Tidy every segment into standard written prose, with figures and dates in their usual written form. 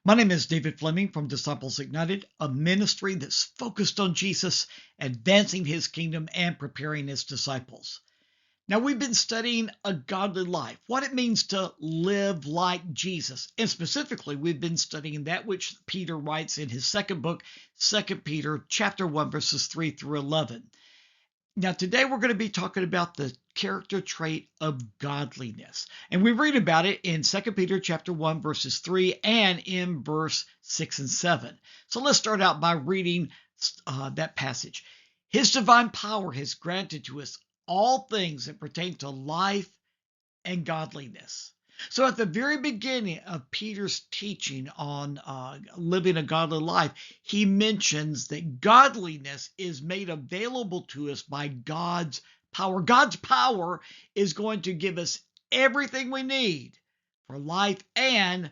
My name is David Fleming from Disciples Ignited, a ministry that's focused on Jesus, advancing his kingdom, and preparing his disciples. Now, we've been studying a godly life, what it means to live like Jesus. And specifically, we've been studying that which Peter writes in his second book, 2 Peter chapter 1, verses 3 through 11. Now, today we're going to be talking about the character trait of godliness. And we read about it in 2 Peter chapter 1, verses 3 and in verse 6 and 7. So let's start out by reading that passage. His divine power has granted to us all things that pertain to life and godliness. So at the very beginning of Peter's teaching on living a godly life, he mentions that godliness is made available to us by God's power. God's power is going to give us everything we need for life and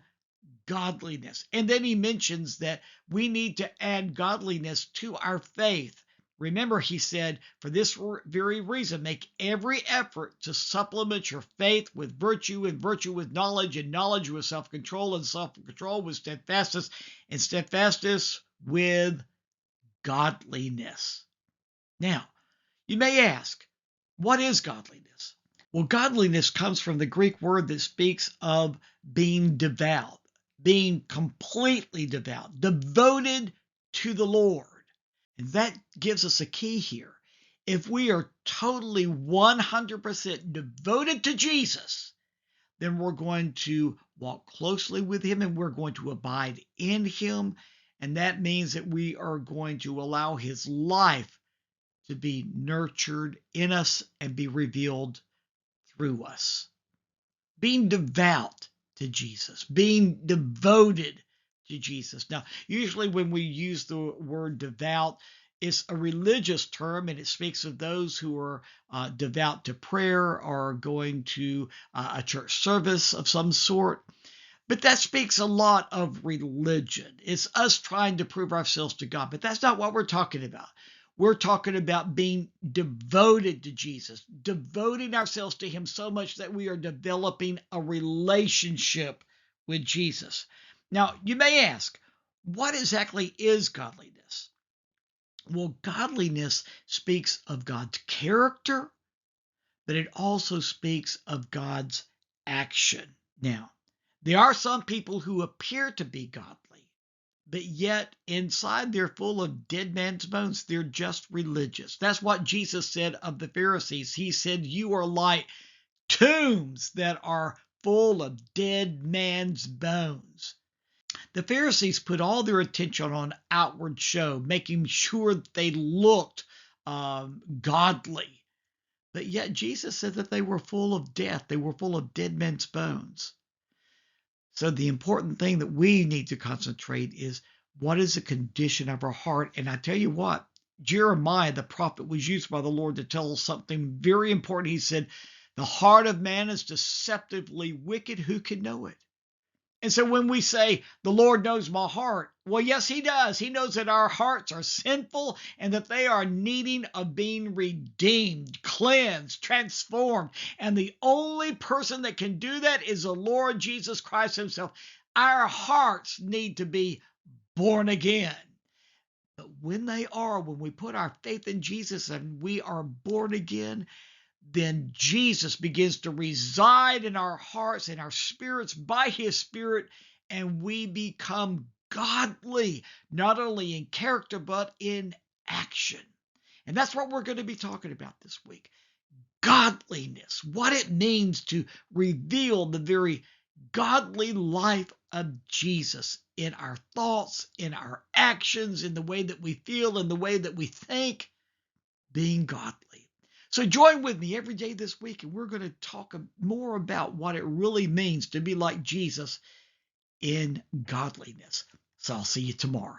godliness. And then he mentions that we need to add godliness to our faith. Remember, he said, for this very reason, make every effort to supplement your faith with virtue, and virtue with knowledge, and knowledge with self-control, and self-control with steadfastness, and steadfastness with godliness. Now, you may ask, what is godliness? Well, godliness comes from the Greek word that speaks of being devout, being completely devout, devoted to the Lord. And that gives us a key here. If we are totally 100% devoted to Jesus, then we're going to walk closely with him and we're going to abide in him. And that means that we are going to allow his life to be nurtured in us and be revealed through us. Being devout to Jesus, being devoted to Jesus. Now, usually when we use the word devout, it's a religious term, and it speaks of those who are devout to prayer or going to a church service of some sort. But that speaks a lot of religion. It's us trying to prove ourselves to God, but that's not what we're talking about. We're talking about being devoted to Jesus, devoting ourselves to him so much that we are developing a relationship with Jesus. Now, you may ask, what exactly is godliness? Well, godliness speaks of God's character, but it also speaks of God's action. Now, there are some people who appear to be godly, but yet inside they're full of dead man's bones. They're just religious. That's what Jesus said of the Pharisees. He said, you are like tombs that are full of dead man's bones. The Pharisees put all their attention on outward show, making sure that they looked godly. But yet Jesus said that they were full of death. They were full of dead men's bones. So the important thing that we need to concentrate is, what is the condition of our heart? And I tell you what, Jeremiah, the prophet, was used by the Lord to tell us something very important. He said, the heart of man is deceptively wicked. Who can know it? And so when we say, the Lord knows my heart, well, yes, he does. He knows that our hearts are sinful and that they are needing of being redeemed, cleansed, transformed. And the only person that can do that is the Lord Jesus Christ himself. Our hearts need to be born again. But when we put our faith in Jesus and we are born again, then Jesus begins to reside in our hearts and our spirits by his Spirit, and we become godly, not only in character, but in action. And that's what we're going to be talking about this week. Godliness, what it means to reveal the very godly life of Jesus in our thoughts, in our actions, in the way that we feel, in the way that we think, being godly. So join with me every day this week, and we're going to talk more about what it really means to be like Jesus in godliness. So I'll see you tomorrow.